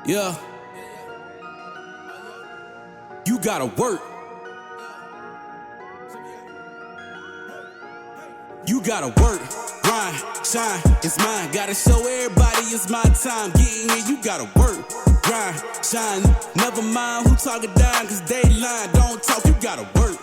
Yeah. You gotta work. You gotta work, grind, shine, it's mine. Gotta show everybody it's my time. Getting here, you gotta work, grind, shine. Never mind who talking down, cause they lying. Don't talk, you gotta work.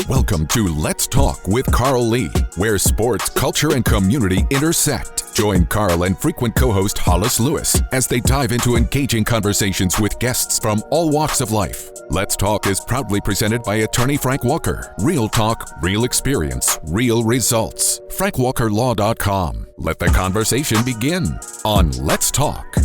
Welcome to Let's Talk with Carl Lee, where sports, culture, and community intersect. Join Carl and frequent co-host Hollis Lewis as they dive into engaging conversations with guests from all walks of life. Let's Talk is proudly presented by attorney Frank Walker. Real talk, real experience, real results. FrankWalkerLaw.com. Let the conversation begin on Let's Talk.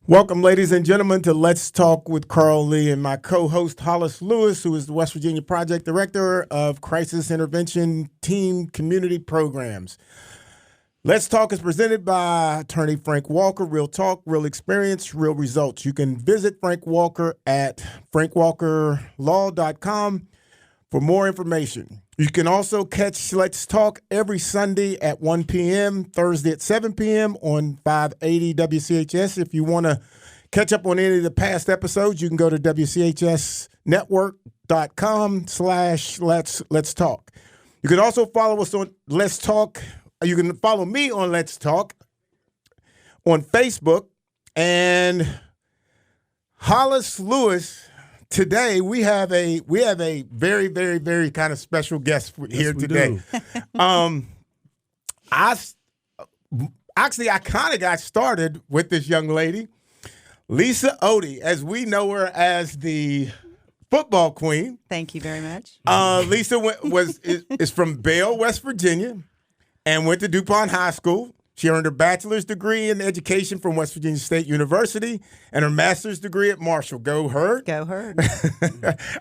Welcome, ladies and gentlemen, to Let's Talk with Carl Lee and my co-host, Hollis Lewis, who is the West Virginia Project Director of Crisis Intervention Team Community Programs. Let's Talk is presented by attorney Frank Walker. Real talk, real experience, real results. You can visit Frank Walker at FrankWalkerLaw.com for more information. You can also catch Let's Talk every Sunday at 1 p.m., Thursday at 7 p.m. on 580 WCHS. If you want to catch up on any of the past episodes, you can go to WCHSnetwork.com/Let's Talk. You can also follow us on Let's Talk. You can follow me on Let's Talk on Facebook. And Hollis Lewis. Today we have a very, very, very kind of special guest here today. I kind of got started with this young lady, Lisa Otey, as we know her as the football queen. Thank you very much. Lisa is from Bale, West Virginia, and went to DuPont High School. She earned her bachelor's degree in education from West Virginia State University and her master's degree at Marshall. Go Herd. Go Herd.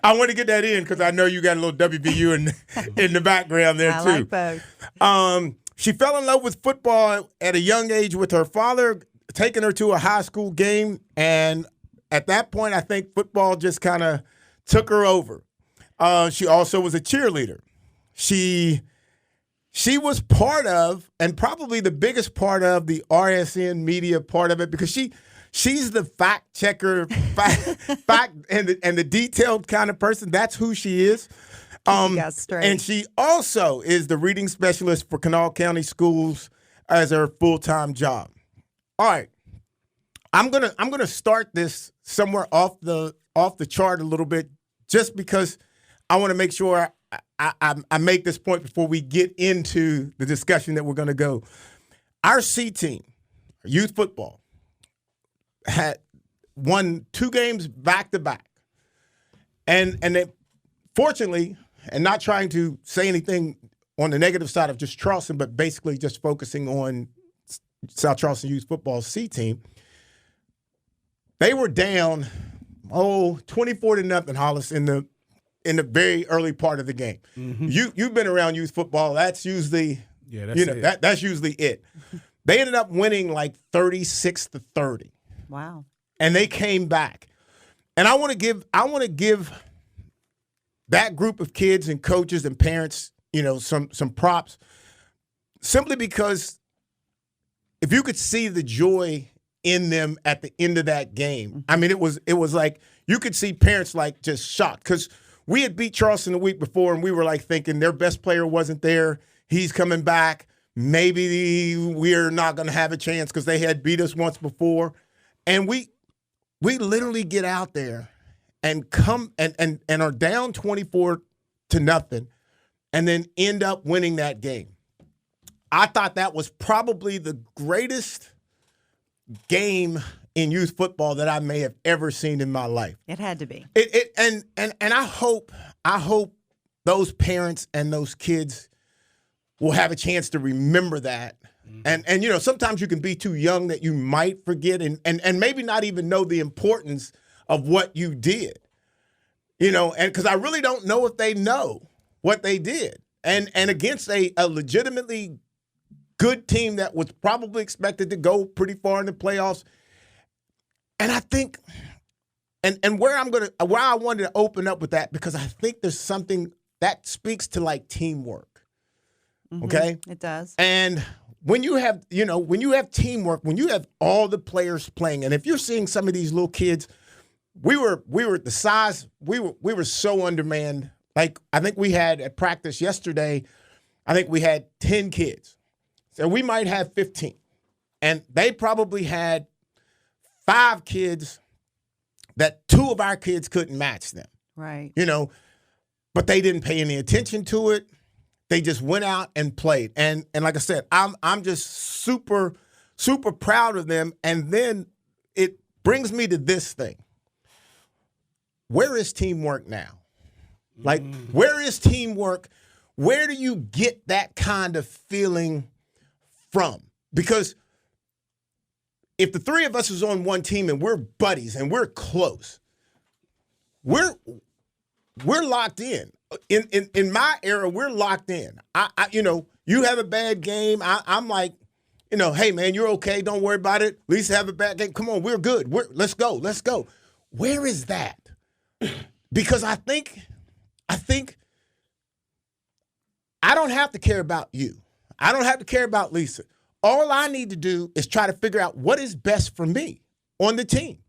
I want to get that in because I know you got a little WVU in the background there, too. I like both. She fell in love with football at a young age with her father taking her to a high school game. And at that point, I think football just kind of took her over. She also was a cheerleader. She was part of, and probably the biggest part of, the RSN media part of it, because she's the fact checker, fact and the detailed kind of person. That's who she is. And she also is the reading specialist for Kanawha County Schools as her full-time job. All right, I'm gonna start this somewhere off the chart a little bit, just because I want to make sure I make this point before we get into the discussion that we're going to go. Our C team, youth football, had won 2 games back-to-back. And they, fortunately, and not trying to say anything on the negative side of just Charleston, but basically just focusing on South Charleston youth football C team, they were down, 24-0, Hollis, in the very early part of the game. Mm-hmm. You've been around youth football. That's usually that's usually it. They ended up winning like 36-30. Wow. And they came back. And I want to give that group of kids and coaches and parents, some props, simply because if you could see the joy in them at the end of that game. I mean, it was like you could see parents like just shocked, because we had beat Charleston the week before, and we were like thinking their best player wasn't there. He's coming back. Maybe we're not going to have a chance because they had beat us once before. And we literally get out there and come and are down 24-0 and then end up winning that game. I thought that was probably the greatest game in youth football that I may have ever seen in my life. It had to be. And I hope those parents and those kids will have a chance to remember that. Mm-hmm. And sometimes you can be too young that you might forget and maybe not even know the importance of what you did. And because I really don't know if they know what they did. And against a legitimately good team that was probably expected to go pretty far in the playoffs. And I think, and where I wanted to open up with that, because I think there's something that speaks to like teamwork. Okay? It does. And when you have teamwork, when you have all the players playing, and if you're seeing some of these little kids, we were the size, we were so undermanned. Like, I think we had at practice yesterday, I think we had 10 kids. So we might have 15. And they probably had 5 kids that 2 of our kids couldn't match them. Right. But they didn't pay any attention to it. They just went out and played. And like I said, I'm just super, super proud of them. And then it brings me to this thing. Where is teamwork now? Like, where is teamwork? Where do you get that kind of feeling from? Because if the 3 of us is on one team and we're buddies and we're close, we're locked in. In my era, we're locked in. You have a bad game. I'm like, hey man, you're okay. Don't worry about it. Lisa have a bad game. Come on, we're good. Let's go. Where is that? Because I think I don't have to care about you. I don't have to care about Lisa. All I need to do is try to figure out what is best for me on the team.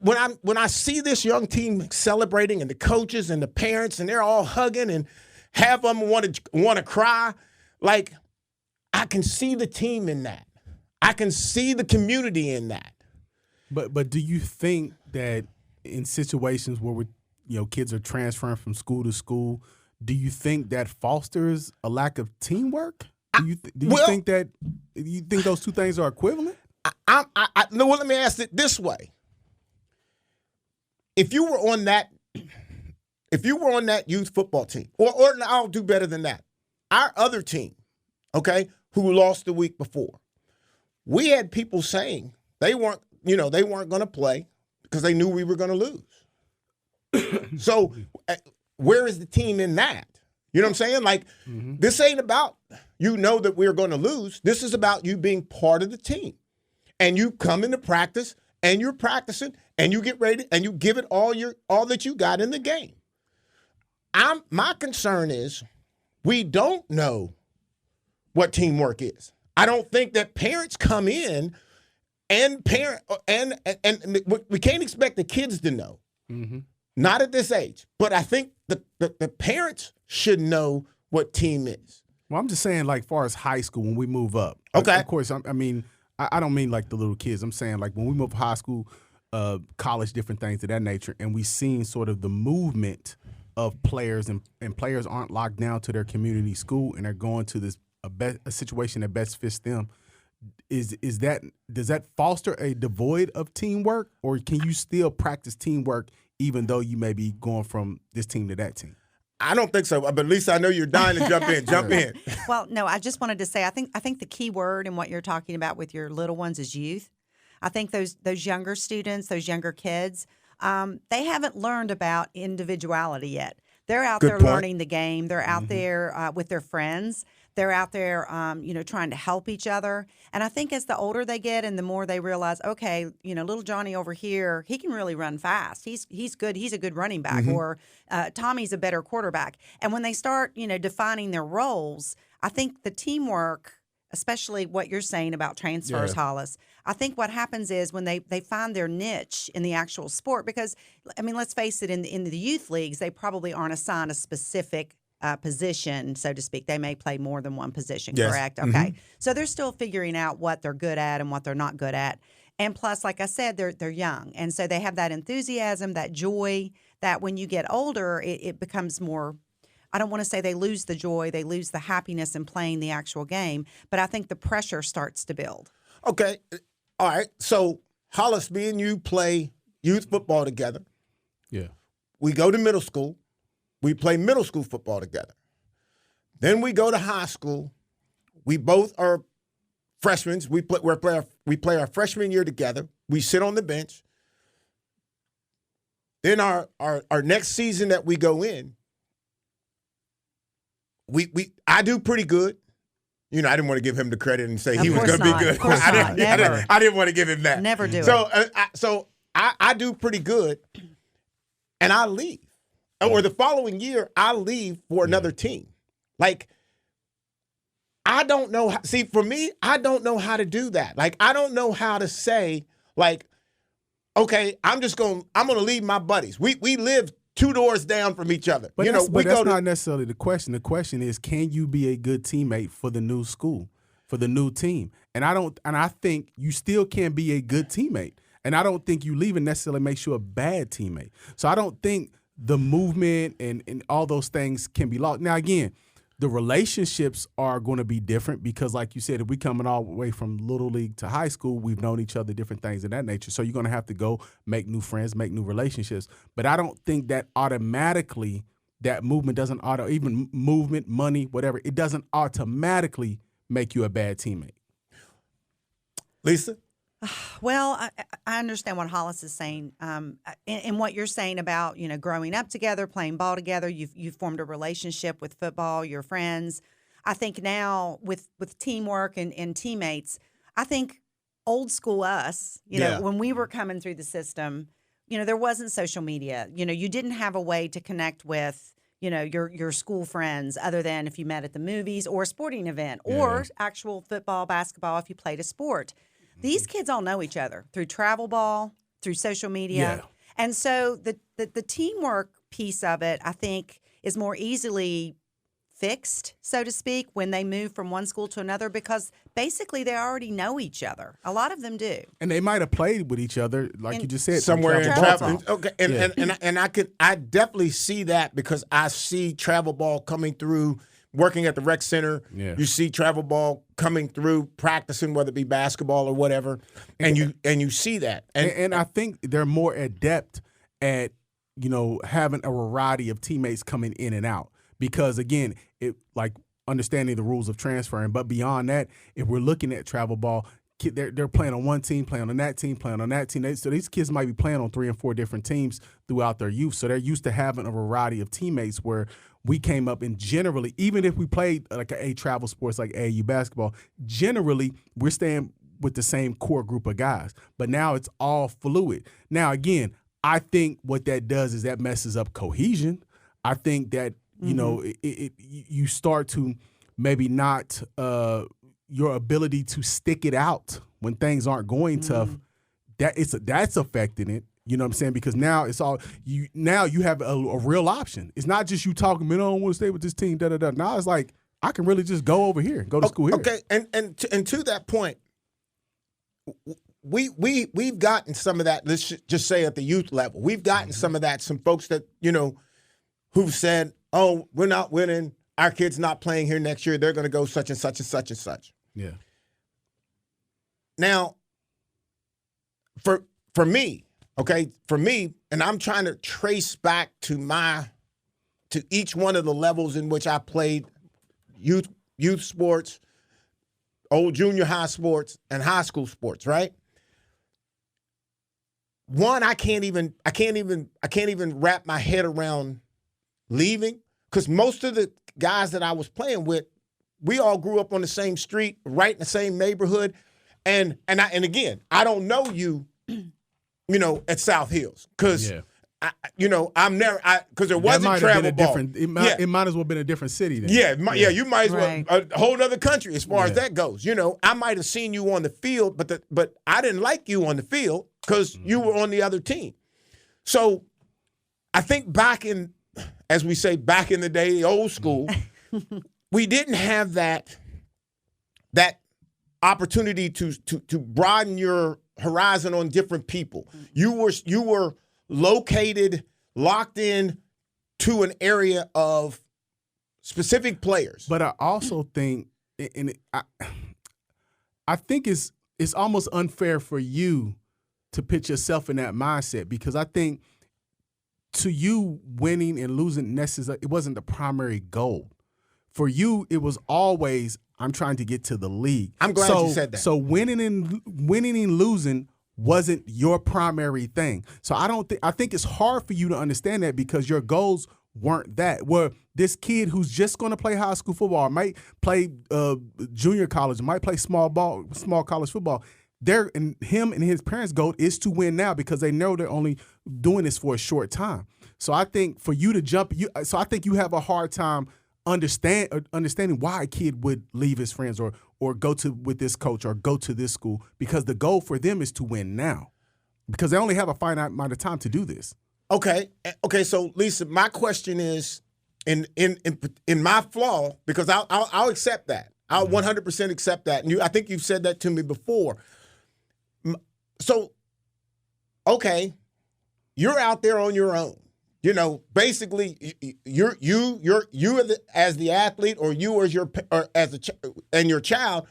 When I see this young team celebrating and the coaches and the parents and they're all hugging and half of them want to cry, like, I can see the team in that. I can see the community in that. But do you think that in situations where kids are transferring from school to school, do you think that fosters a lack of teamwork? Do you think those two things are equivalent? No, well, let me ask it this way. If you were on that youth football team, or I'll do better than that. Our other team, okay, who lost the week before, we had people saying they weren't going to play because they knew we were going to lose. So where is the team in that? You know what I'm saying? Like, This ain't about that we're going to lose. This is about you being part of the team. And you come into practice and you're practicing and you get ready and you give it all that you got in the game. My concern is we don't know what teamwork is. I don't think that parents come in and we can't expect the kids to know. Mm-hmm. Not at this age. But I think the parents should know what team is. Well, I'm just saying, like, far as high school, when we move up. Okay. Of course, I don't mean like the little kids. I'm saying, like, when we move high school, college, different things of that nature, and we've seen sort of the movement of players, and players aren't locked down to their community school, and they're going to a situation that best fits them. Does that foster a devoid of teamwork, or can you still practice teamwork even though you may be going from this team to that team? I don't think so, but Lisa, I know you're dying to jump in. Jump in. Well, no, I just wanted to say I think the key word in what you're talking about with your little ones is youth. I think those younger students, those younger kids, they haven't learned about individuality yet. They're out there learning the game. They're out there with their friends. They're out there, trying to help each other. And I think as the older they get and the more they realize, okay, little Johnny over here, he can really run fast. He's good. He's a good running back. Mm-hmm. Or Tommy's a better quarterback. And when they start, defining their roles, I think the teamwork, especially what you're saying about transfers, Hollis, I think what happens is when they find their niche in the actual sport, because, let's face it, in the youth leagues, they probably aren't assigned a specific position, so to speak. They may play more than one position, correct? Okay. Mm-hmm. So they're still figuring out what they're good at and what they're not good at. And plus, like I said, they're young. And so they have that enthusiasm, that joy, that when you get older, it becomes more, I don't want to say they lose the joy, they lose the happiness in playing the actual game, but I think the pressure starts to build. Okay. All right. So, Hollis, me and you play youth football together. Yeah. We go to middle school. We play middle school football together. Then we go to high school. We both are freshmen. We play our freshman year together. We sit on the bench. Then our next season that we go in, I do pretty good. You know, I didn't want to give him the credit and say Of he was course going to be not. good. Of course not. Never. I didn't want to give him that. Never do so, it. So I do pretty good, and I leave. Or the following year, I leave for another team. Like, I don't know. See, for me, I don't know how to do that. Like, I don't know how to say, like, okay, I'm going to leave my buddies. We live 2 doors down from each other. But we that's not necessarily the question. The question is, can you be a good teammate for the new school, for the new team? And I think you still can be a good teammate. And I don't think you leaving necessarily makes you a bad teammate. So I don't think the movement and all those things can be lost. Now, again, the relationships are going to be different because, like you said, if we coming all the way from little league to high school, we've known each other, different things of that nature. So you're going to have to go make new friends, make new relationships. But I don't think that automatically that movement doesn't even movement, money, whatever, it doesn't automatically make you a bad teammate. Lisa? Well, I understand what Hollis is saying, and what you're saying about growing up together, playing ball together. You've formed a relationship with football, your friends. I think now with teamwork and teammates, I think old school us, when we were coming through the system, there wasn't social media. You didn't have a way to connect with your school friends other than if you met at the movies or a sporting event or actual football, basketball if you played a sport. These kids all know each other through travel ball, through social media. Yeah. And so the teamwork piece of it, I think, is more easily fixed, so to speak, when they move from one school to another because basically they already know each other. A lot of them do. And they might have played with each other, like you just said. Somewhere in travel. Okay, and I definitely see that because I see travel ball coming through. Working at the rec center, you see travel ball coming through, practicing, whether it be basketball or whatever, and you see that. And I think they're more adept at having a variety of teammates coming in and out because again, it like understanding the rules of transferring. But beyond that, if we're looking at travel ball, they're playing on one team, playing on that team, playing on that team. So these kids might be playing on 3 and 4 different teams throughout their youth. So they're used to having a variety of teammates where we came up and generally, even if we played like a travel sports like AAU basketball, generally we're staying with the same core group of guys. But now it's all fluid. Now, again, I think what that does is that messes up cohesion. I think that, you start to maybe not your ability to stick it out when things aren't going tough, that's affecting it. You know what I'm saying? Because now it's all you. Now you have a real option. It's not just you talking. Man, I don't want to stay with this team. Da da da. Now it's like I can really just go over here, go to school here. Okay, and to that point, we've gotten some of that. Let's just say at the youth level, we've gotten some of that. Some folks that who've said, "Oh, we're not winning. Our kid's not playing here next year. They're going to go such and such and such and such." Yeah. Now, for me. Okay, for me, and I'm trying to trace back to each one of the levels in which I played youth sports, old junior high sports, and high school sports, right? One, I can't even wrap my head around leaving because most of the guys that I was playing with, we all grew up on the same street, right in the same neighborhood, and again, I don't know you. At South Hills, because I'm never because there wasn't travel ball. It might as well have been a different city. Then. Yeah, you might as well a whole other country as far as that goes. I might have seen you on the field, but I didn't like you on the field because you were on the other team. So I think back in the day, old school, we didn't have that opportunity to broaden your horizon on different people. You were located, locked in to an area of specific players. But I also think, and I think it's almost unfair for you to put yourself in that mindset because I think to you winning and losing it wasn't the primary goal. For you, it was always I'm trying to get to the league. I'm glad you said that. So winning and losing wasn't your primary thing. So I think it's hard for you to understand that because your goals weren't that. Where this kid who's just going to play high school football, might play junior college, might play small college football. Him and his parents' goal is to win now because they know they're only doing this for a short time. So I think for you to jump, I think you have a hard time understanding why a kid would leave his friends or go with this coach or go to this school, because the goal for them is to win now, because they only have a finite amount of time to do this. Okay. So Lisa, my question is, in my flaw, because I'll accept that. I'll 100% accept that, and I think you've said that to me before. So, okay, you're out there on your own. You know, basically, you're as the athlete, or you as and your child.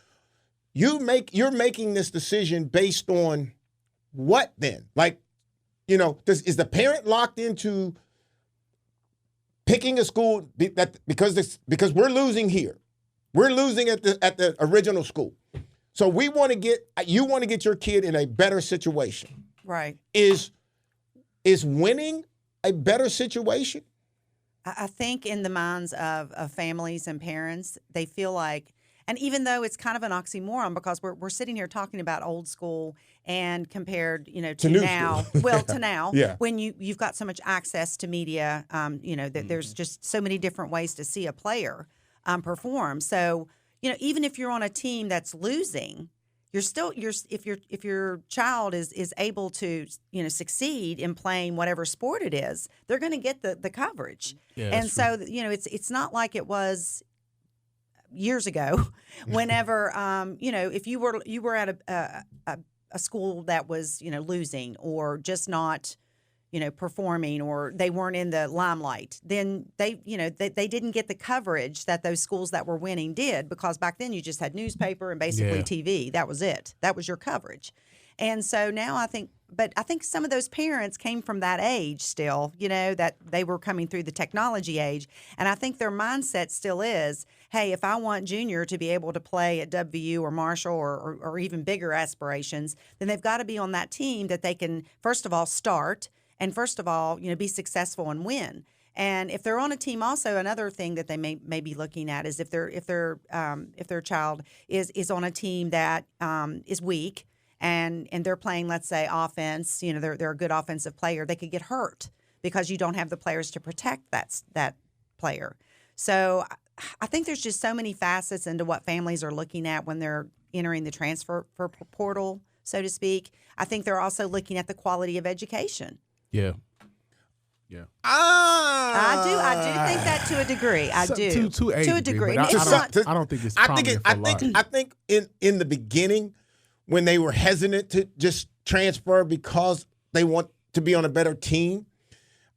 You're making this decision based on what then? Like, you know, is the parent locked into picking a school because we're losing here, we're losing at the original school, so you want to get your kid in a better situation, right? Is winning a better situation? I think in the minds of families and parents, they feel like, and even though it's kind of an oxymoron, because we're sitting here talking about old school and compared, you know, to now. Well, to now, yeah. When you've got so much access to media, you know, that there's just so many different ways to see a player perform. So, you know, even if you're on a team that's losing, if your child is able to, you know, succeed in playing whatever sport it is, they're going to get the coverage. Yeah, and so, you know, it's not like it was years ago, whenever you know, if you were at a school that was, you know, losing or just not, you know, performing, or they weren't in the limelight, then they didn't get the coverage that those schools that were winning did, because back then you just had newspaper and basically TV. That was it. That was your coverage. And so now I think some of those parents came from that age still, you know, that they were coming through the technology age. And I think their mindset still is, hey, if I want Junior to be able to play at WVU or Marshall or even bigger aspirations, then they've got to be on that team that they can, first of all, start, and first of all, you know, be successful and win. And if they're on a team, also another thing that they may be looking at is if their child is on a team that is weak and they're playing, let's say, offense, you know, they're a good offensive player, they could get hurt because you don't have the players to protect that player. So I think there's just so many facets into what families are looking at when they're entering the transfer portal, so to speak. I think they're also looking at the quality of education. Yeah. I do think that to a degree. I do to a degree. I don't think it's prominent for a lot. I think in the beginning, when they were hesitant to just transfer because they want to be on a better team,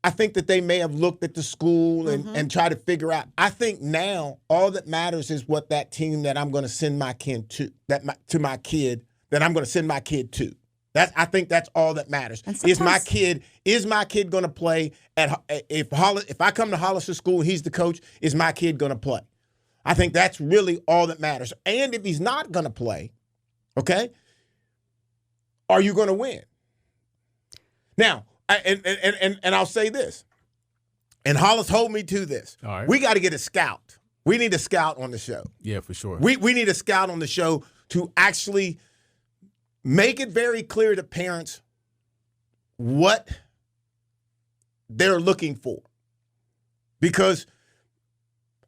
I think that they may have looked at the school and tried to figure out. I think now all that matters is what that team that I'm going to send my kid to, that I'm going to send my kid to. I think that's all that matters. Is my kid going to play if I come to Hollis' school and he's the coach, is my kid going to play? I think that's really all that matters. And if he's not going to play, okay, are you going to win? Now, and I'll say this, and Hollis hold me to this. All right. We got to get a scout. We need a scout on the show. Yeah, for sure. We need a scout on the show to actually make it very clear to parents what they're looking for. Because,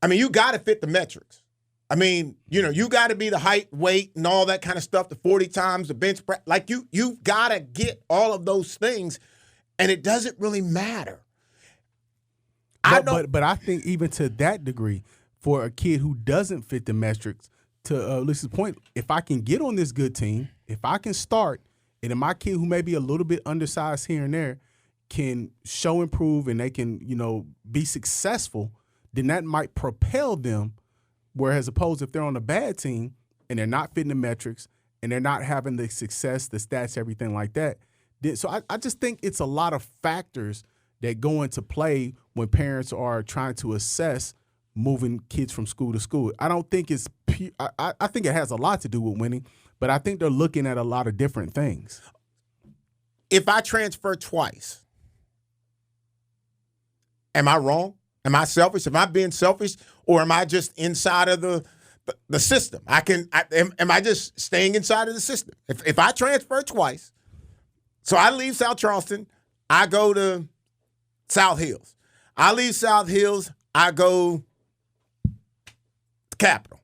I mean, you got to fit the metrics. I mean, you know, you got to be the height, weight, and all that kind of stuff, the 40 times, the bench press. Like, you've got to get all of those things, and it doesn't really matter. But I think even to that degree, for a kid who doesn't fit the metrics, to Lisa's point, if I can get on this good team, if I can start, and then my kid who may be a little bit undersized here and there can show improve and they can, you know, be successful, then that might propel them. Whereas opposed if they're on a bad team and they're not fitting the metrics and they're not having the success, the stats, everything like that. So I just think it's a lot of factors that go into play when parents are trying to assess moving kids from school to school. I don't think it's I think it has a lot to do with winning, but I think they're looking at a lot of different things. If I transfer twice, am I wrong? Am I selfish? Am I being selfish, or am I just inside of the system? Am I just staying inside of the system? If I transfer twice, so I leave South Charleston, I go to South Hills. I leave South Hills, I go to Capital.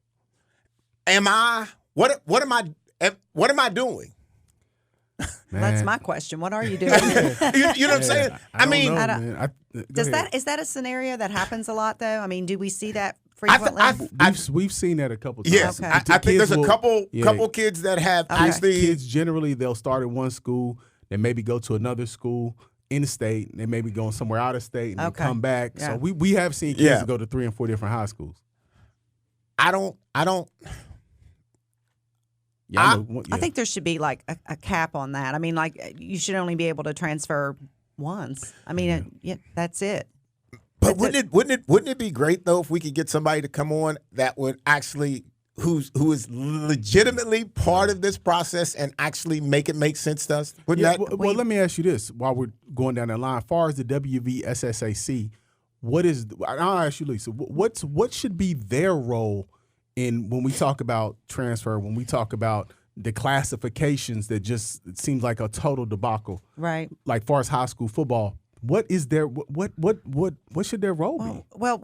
What am I doing? Man. That's my question. What are you doing? You know what I'm saying? Is that a scenario that happens a lot, though? I mean, do we see that frequently? We've seen that a couple times. Yes, Okay. I think there's a couple kids that have actually. Kids generally they'll start at one school, they maybe go to another school in the state, they maybe going somewhere out of state and they come back. Yeah. So we have seen kids go to 3 and 4 different high schools. I don't. I think there should be like a cap on that. I mean, like you should only be able to transfer once. I mean, that's it. But wouldn't it be great though if we could get somebody to come on that would actually who is legitimately part of this process and actually make it make sense to us? Well, let me ask you this while we're going down that line. As far as the WVSSAC, I'll ask you, Lisa, what should be their role in when we talk about transfer, when we talk about the classifications that just it seems like a total debacle, right? Like far as high school football, what should their role be? Well,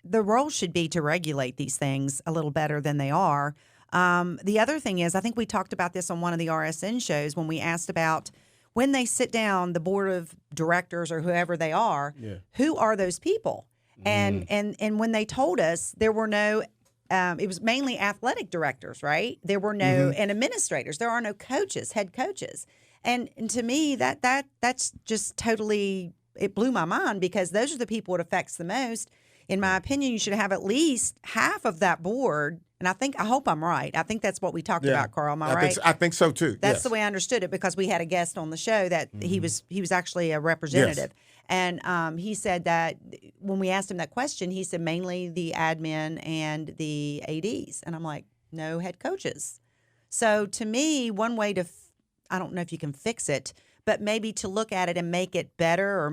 the role should be to regulate these things a little better than they are. The other thing is, I think we talked about this on one of the RSN shows when we asked about when they sit down, the board of directors or whoever they are, who are those people? And when they told us there were no. It was mainly athletic directors, right? There were no and administrators. There are no coaches, head coaches, and to me that's just totally it blew my mind because those are the people it affects the most. In my opinion, you should have at least half of that board. And I hope I'm right. I think that's what we talked about, Carl. Am I right? I think so too. That's the way I understood it because we had a guest on the show that he was actually a representative. Yes. And he said that when we asked him that question, he said mainly the admin and the ADs. And I'm like, no head coaches. So to me, one way to, I don't know if you can fix it, but maybe to look at it and make it better or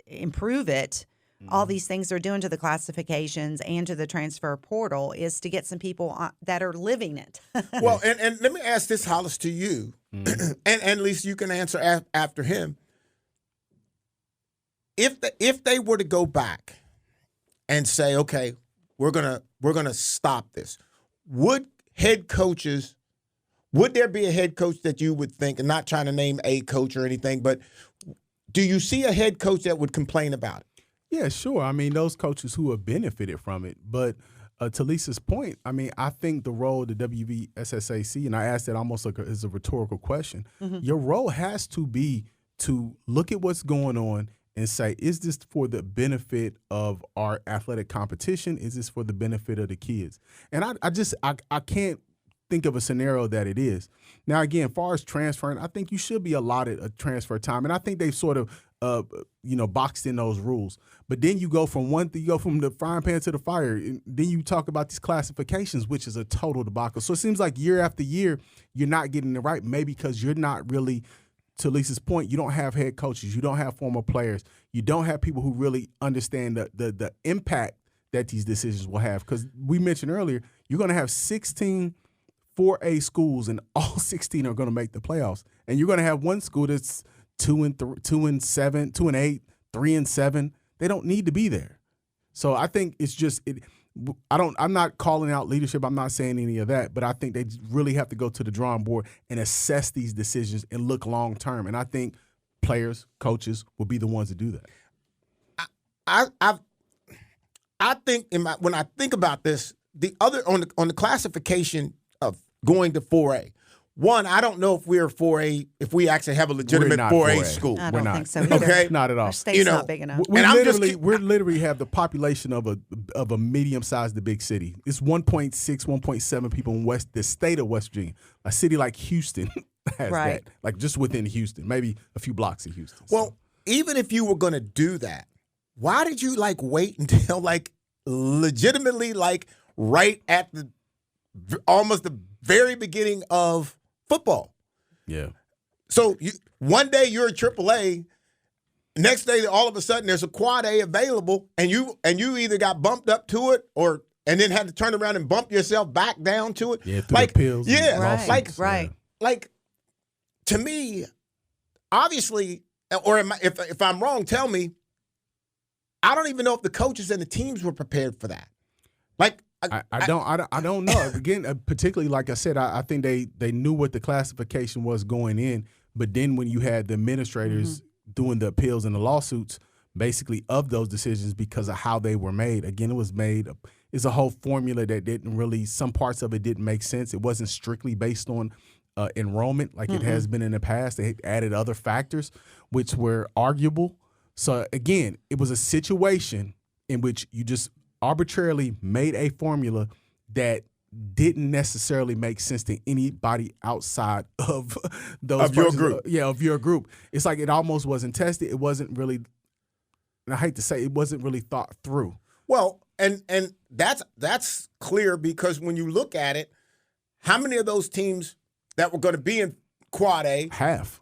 improve it, all these things they're doing to the classifications and to the transfer portal is to get some people that are living it. Well, and let me ask this, Hollis, to you, and at least you can answer after him. If they were to go back and say, okay, we're gonna stop this, would there be a head coach that you would think, and not trying to name a coach or anything, but do you see a head coach that would complain about it? Yeah, sure. I mean, those coaches who have benefited from it. But to Lisa's point, I mean, I think the role of the WVSSAC, and I asked that almost like as a rhetorical question, your role has to be to look at what's going on and say, is this for the benefit of our athletic competition? Is this for the benefit of the kids? And I can't think of a scenario that it is. Now, again, as far as transferring, I think you should be allotted a transfer time. And I think they've sort of boxed in those rules. But then you go from the frying pan to the fire. And then you talk about these classifications, which is a total debacle. So it seems like year after year, you're not getting it right, maybe because you're not really, to Lisa's point, you don't have head coaches. You don't have former players. You don't have people who really understand the impact that these decisions will have. Because we mentioned earlier, you're going to have 16 4A schools, and all 16 are going to make the playoffs. And you're going to have one school that's 2-7, 2-8, 3-7. They don't need to be there. So I think it's just I'm not calling out leadership. I'm not saying any of that, but I think they really have to go to the drawing board and assess these decisions and look long term. And I think players, coaches will be the ones to do that. I think when I think about this, the other on the classification of going to 4A. One, I don't know if we're 4A, if we actually have a legitimate 4A school. I don't think so either. Okay, not at all. Our state's not big enough. We literally have the population of a medium-sized to big city. It's 1.6, 1.7 people in the state of West Virginia. A city like Houston has that, like just within Houston, maybe a few blocks of Houston. Well, even if you were going to do that, why did you wait until legitimately right at almost the very beginning of football? Yeah. So one day you're in AAA, Next day, all of a sudden, there's a quad A available, and you either got bumped up to it and then had to turn around and bump yourself back down to it. Yeah, through appeals. Yeah, Right, right. Like, to me, obviously, or if I'm wrong, tell me. I don't even know if the coaches and the teams were prepared for that. Like, I don't know. Again, particularly like I said, I think they knew what the classification was going in, but then when you had the administrators doing the appeals and the lawsuits, basically of those decisions because of how they were made. Again, it was made. It's a whole formula that didn't really. Some parts of it didn't make sense. It wasn't strictly based on enrollment like it has been in the past. They added other factors which were arguable. So again, it was a situation in which you just arbitrarily made a formula that didn't necessarily make sense to anybody outside of those your group. Of your group. It's like it almost wasn't tested. It wasn't really, and I hate to say, it wasn't really thought through. Well, and that's clear because when you look at it, how many of those teams that were going to be in Quad A half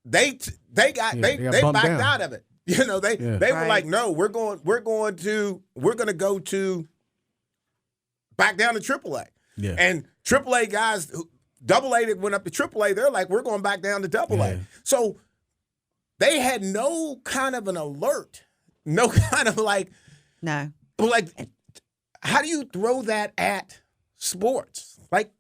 they backed down. out of it. You know, they were like, no, we're going to go to back down to AAA. Yeah. And AAA guys, AA that went up to AAA, they're like, we're going back down to AA. Yeah. So they had no kind of an alert, no kind of like, how do you throw that at sports? Like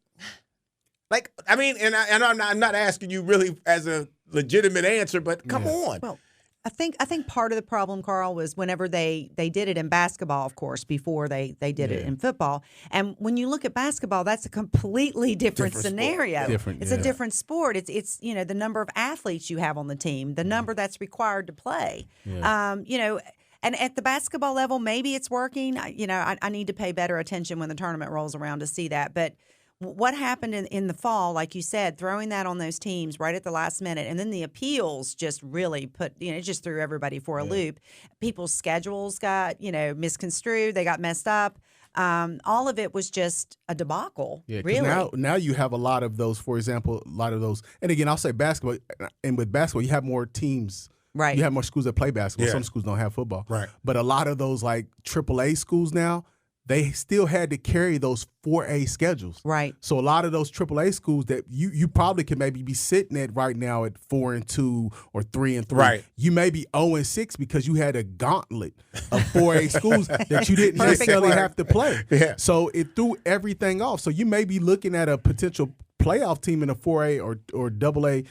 I mean, and I'm not asking you really as a legitimate answer, but come on. Well, I think part of the problem, Carl, was whenever they did it in basketball, of course, before they did it in football. And when you look at basketball, that's a completely different scenario. It's a different sport. It's the number of athletes you have on the team, the number that's required to play. Yeah. And at the basketball level, maybe it's working. I need to pay better attention when the tournament rolls around to see that. But what happened in the fall, like you said, throwing that on those teams right at the last minute, and then the appeals just really it just threw everybody for a loop. People's schedules got, misconstrued. They got messed up. All of it was just a debacle, really. Now you have a lot of those, for example, and again, I'll say basketball, and with basketball, you have more teams. Right. You have more schools that play basketball. Yeah. Some schools don't have football. Right. But a lot of those like AAA schools now, they still had to carry those 4A schedules. Right. So a lot of those AAA schools that you probably could maybe be sitting at right now at 4-2 or 3-3. Right. You may be 0-6 because you had a gauntlet of 4A schools that you didn't necessarily have to play. Yeah. So it threw everything off. So you may be looking at a potential playoff team in a 4A or AA, a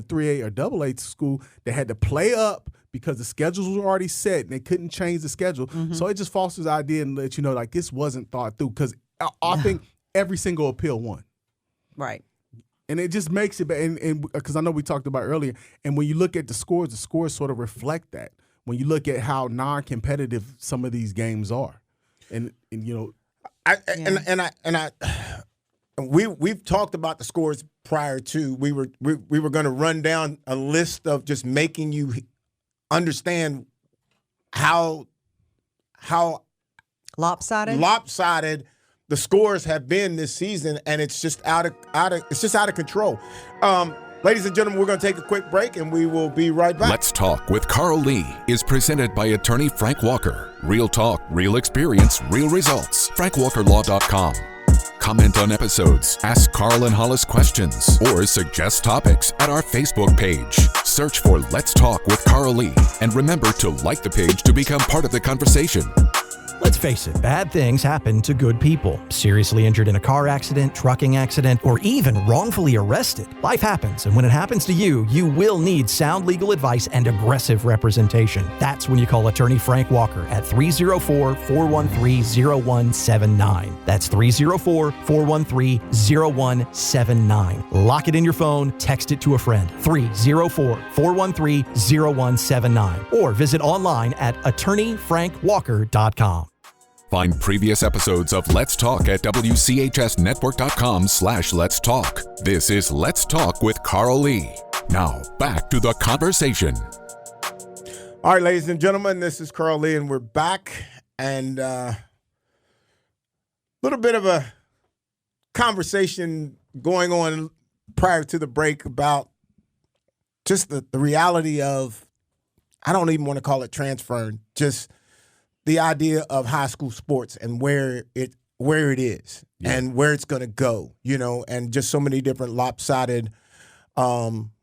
3A or AA school that had to play up because the schedules were already set and they couldn't change the schedule. So it just fosters the idea and let you know like this wasn't thought through because I think every single appeal won. Right. And it just makes it, and because I know we talked about earlier, and when you look at the scores sort of reflect that. When you look at how non-competitive some of these games are, we've talked about the scores prior to we were going to run down a list of just making you understand how lopsided the scores have been this season, and it's just out of control. Ladies and gentlemen, we're going to take a quick break, and we will be right back. Let's Talk with Carl Lee is presented by attorney Frank Walker. Real talk, real experience, real results. FrankWalkerLaw.com. Comment on episodes, ask Carl and Hollis questions, or suggest topics at our Facebook page. Search for Let's Talk with Carl Lee, and remember to like the page to become part of the conversation. Let's face it, bad things happen to good people. Seriously injured in a car accident, trucking accident, or even wrongfully arrested. Life happens, and when it happens to you, you will need sound legal advice and aggressive representation. That's when you call attorney Frank Walker at 304-413-0179. That's 304-413-0179. Lock it in your phone, text it to a friend. 304-413-0179. Or visit online at attorneyfrankwalker.com. Find previous episodes of Let's Talk at WCHSnetwork.com/Let's Talk. This is Let's Talk with Carl Lee. Now, back to the conversation. All right, ladies and gentlemen, this is Carl Lee, and we're back. And a little bit of a conversation going on prior to the break about just the reality of I don't even want to call it transferring, just the idea of high school sports and where it is and where it's going to go, and just so many different lopsided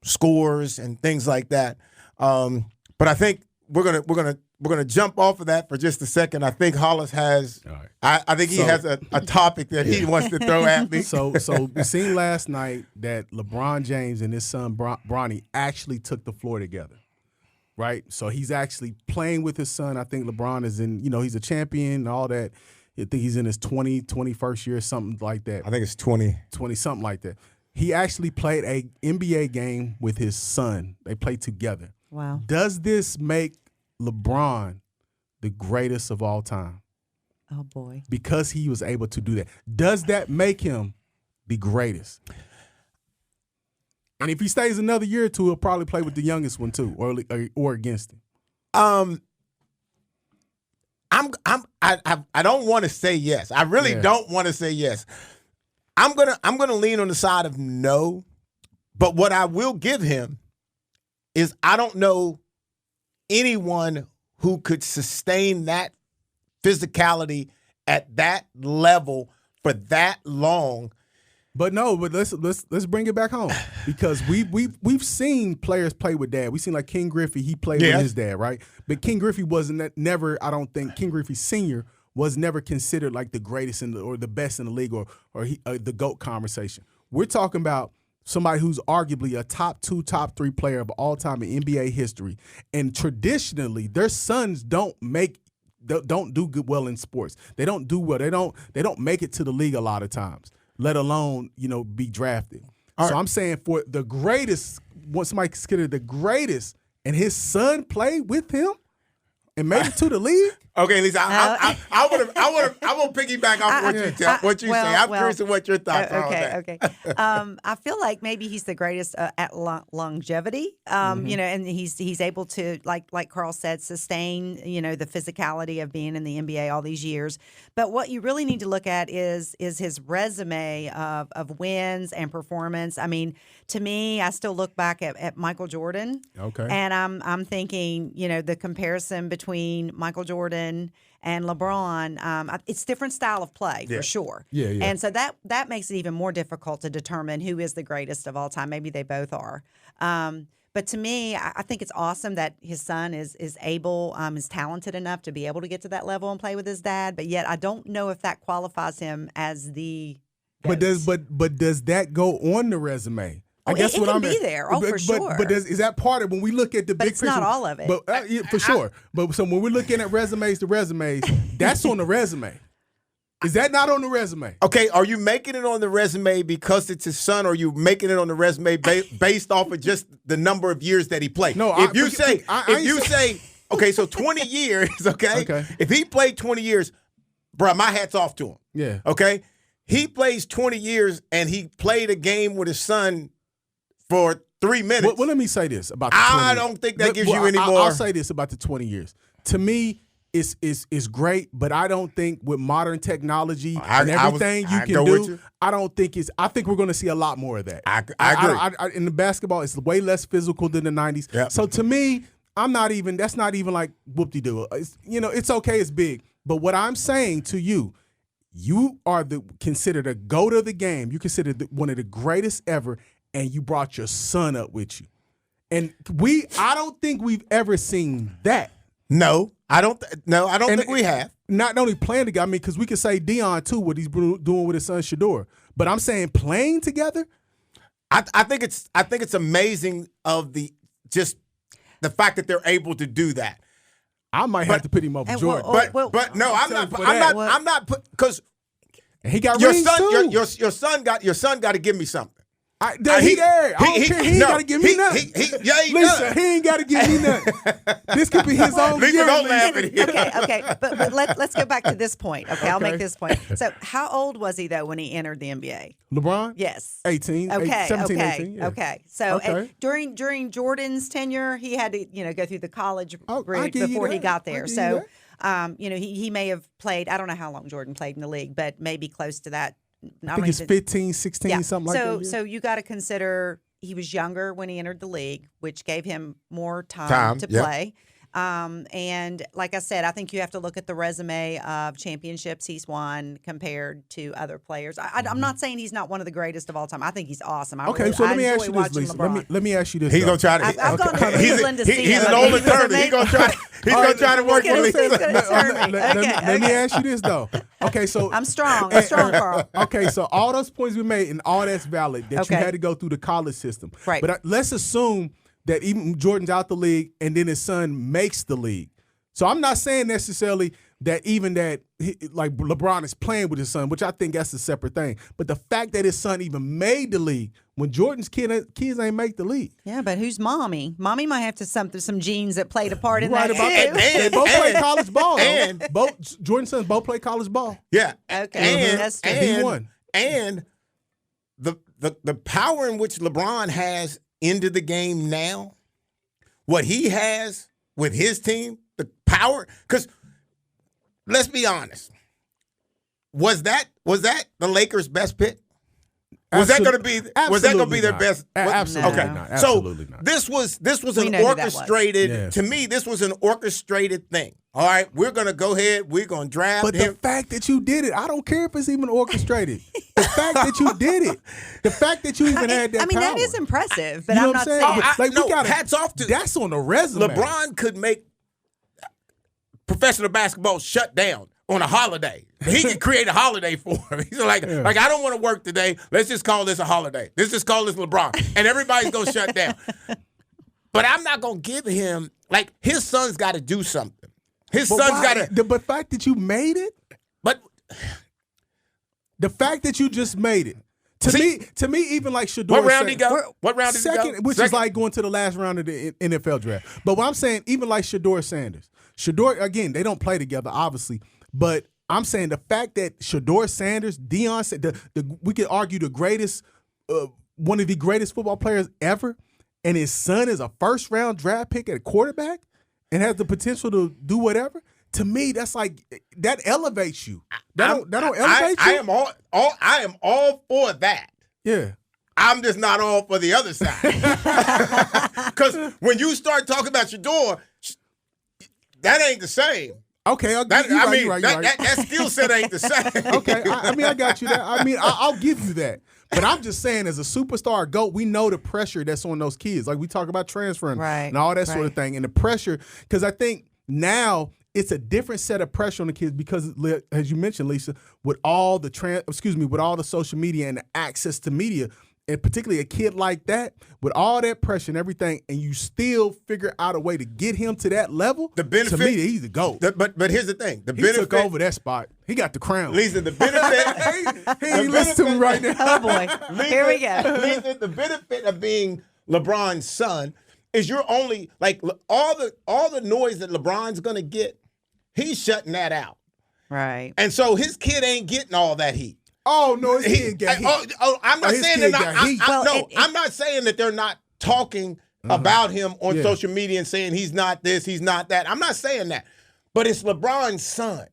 scores and things like that. But I think we're gonna jump off of that for just a second. I think Hollis has. All right. I think he has a topic that he wants to throw at me. So we seen last night that LeBron James and his son Bronny actually took the floor together, right? So he's actually playing with his son. I think LeBron is in. He's a champion and all that. I think he's in his 21st year, something like that. I think it's 20, something like that. He actually played a NBA game with his son. They played together. Wow. Does this make LeBron the greatest of all time? Oh, boy. Because he was able to do that. Does that make him the greatest? And if he stays another year or two, he'll probably play with the youngest one too, or against him. I don't want to say yes. I really don't want to say yes. I'm gonna lean on the side of no, but what I will give him is I don't know anyone who could sustain that physicality at that level for that long. But let's bring it back home, because we've seen players play with dad. We've seen like King Griffey, he played with his dad, right? But King Griffey I don't think King Griffey Sr. was never considered like the greatest or the best in the league or the GOAT conversation. We're talking about somebody who's arguably a top 2, top 3 player of all time in NBA history. And traditionally, their sons don't do good well in sports. They don't do well. They don't make it to the league a lot of times, let alone, be drafted. So I'm saying for the greatest, what somebody considered the greatest, and his son played with him and made it to the league. Okay, Lisa, I will piggyback off what you say. I'm curious of what your thoughts are on that. Okay. I feel like maybe he's the greatest at longevity. And he's able to, like Carl said, sustain, the physicality of being in the NBA all these years. But what you really need to look at is his resume of wins and performance. I mean, to me, I still look back at Michael Jordan. Okay. And I'm thinking, the comparison between Michael Jordan and LeBron, it's different style of play for sure. Yeah. And so that makes it even more difficult to determine who is the greatest of all time. Maybe they both are. But to me, I think it's awesome that his son is able, is talented enough to be able to get to that level and play with his dad. But yet, I don't know if that qualifies him as the GOAT. But does that go on the resume? I guess it what can be there. For sure. But is that part of when we look at the big picture? But it's not all of it. But for sure. But so when we're looking at resumes, that's on the resume. Is that not on the resume? Okay, are you making it on the resume because it's his son, or are you making it on the resume based off of just the number of years that he played? No, if you say, okay, so 20 years, okay? If he played 20 years, bro, my hat's off to him. Yeah. Okay? He plays 20 years, and he played a game with his son for 3 minutes. Well, let me say this about the 20 I don't think that gives you any more. I'll say this about the 20 years. To me, it's great, but I don't think with modern technology and everything you can do, I think we're going to see a lot more of that. I agree. In the basketball, it's way less physical than the 90s. Yep. So to me, that's not even like whoop-de-doo. It's okay, it's big. But what I'm saying to you, you are considered a GOAT of the game. You considered one of the greatest ever, and you brought your son up with you. And I don't think we've ever seen that. No, I don't think we have. Not only playing together, because we could say Dion too, what he's doing with his son Shador. But I'm saying playing together. I think it's amazing of the fact that they're able to do that. I might have to put him over Jordan. But no, I'm not because he got your rings son. too. Your son got to give me something. I ain't got to give me nothing. Listen, he ain't got to give me nothing. This could be his own year. Don't laugh at him. Okay. But let's go back to this point. Okay, I'll make this point. So how old was he, though, when he entered the NBA? LeBron? Yes. 18. Okay. 17, 18. Yeah. Okay. So during Jordan's tenure, he had to go through the college route before he got there. So he may have played, I don't know how long Jordan played in the league, but maybe close to that. I think it's 15, 16, something like that. So you got to consider he was younger when he entered the league, which gave him more time to play. And like I said, I think you have to look at the resume of championships he's won compared to other players. I'm not saying he's not one of the greatest of all time. I think he's awesome. So let me ask you this, Lisa. Let me ask you this. He's gonna try to. I've gone to Cleveland to see him. He's an old attorney. He's gonna try. He's gonna try to work with Lisa. Let me ask you this though. Okay, so I'm strong. I'm strong, Carl. Okay, so all those points we made and all that's valid that you had to go through the college system. Right. But let's assume that even Jordan's out the league and then his son makes the league. So I'm not saying necessarily that even that like LeBron is playing with his son, which I think that's a separate thing. But the fact that his son even made the league when Jordan's kids ain't make the league. Yeah, but who's mommy? Mommy might have some genes that played a part in Right that about too. that. They both play college ball. And Jordan's sons both play college ball. Yeah. Okay. That's true. He won. And the power in which LeBron has into the game now, what he has with his team, the power, because let's be honest, was that the Lakers' best pick? Was that going to be their best? Absolutely okay. not. Absolutely so not. this was We an know who that orchestrated. Yes. To me, this was an orchestrated thing. All right, we're going to go ahead. We're going to draft But him. the fact that you did it, I don't care if it's even orchestrated. The fact that you did it, the fact that you even had that I mean, power. that is impressive, but You know I'm what not I'm saying. saying? No, we gotta, hats off to that's on the resume. LeBron could make professional basketball shut down on a holiday. He could create a holiday for him. He's like I don't want to work today. Let's just call this a holiday. Let's just call this LeBron, and everybody's gonna shut down. But I'm not gonna give him his son's got to do something. His son's got to. But the fact that you made it, But the fact that you just made it, to me, even like Shador. what round did he go? What round did he Second, go? which is like going to the last round of the NFL draft. But what I'm saying, even like Shador Sanders, again, they don't play together, obviously. But I'm saying the fact that Shador Sanders, Deion, we could argue the greatest, one of the greatest football players ever, and his son is a first-round draft pick at a quarterback and has the potential to do whatever. To me, that's that elevates you. That don't elevate you. I am all for that. Yeah. I'm just not all for the other side. Because when you start talking about Shador, that ain't the same. Okay, that skill set ain't the same. Okay, I got you that. I'll give you that. But I'm just saying, as a superstar GOAT, we know the pressure that's on those kids. Like we talk about transferring and all that sort of thing. And the pressure, because I think now it's a different set of pressure on the kids because, as you mentioned, Lisa, with all the social media and the access to media, and particularly a kid like that, with all that pressure and everything, and you still figure out a way to get him to that level, the benefit, to me, he's the GOAT. But here's the thing. He took over that spot. He got the crown. Lisa, the benefit. He listens to me right now. Oh, boy. Here we go. Lisa, the benefit of being LeBron's son is you're only, all the noise that LeBron's going to get, he's shutting that out. Right. And so his kid ain't getting all that heat. Oh no, his kid got heat. I'm not saying they're not. I'm not saying that they're not talking about him on social media and saying he's not this, he's not that. I'm not saying that, but it's LeBron's son,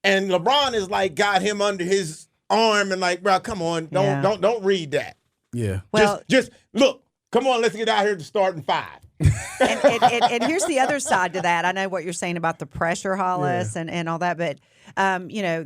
and LeBron is got him under his arm and bro, come on, don't read that. Yeah. Well, just look. Come on, let's get out here to starting five. and here's the other side to that. I know what you're saying about the pressure, Hollis, and all that, but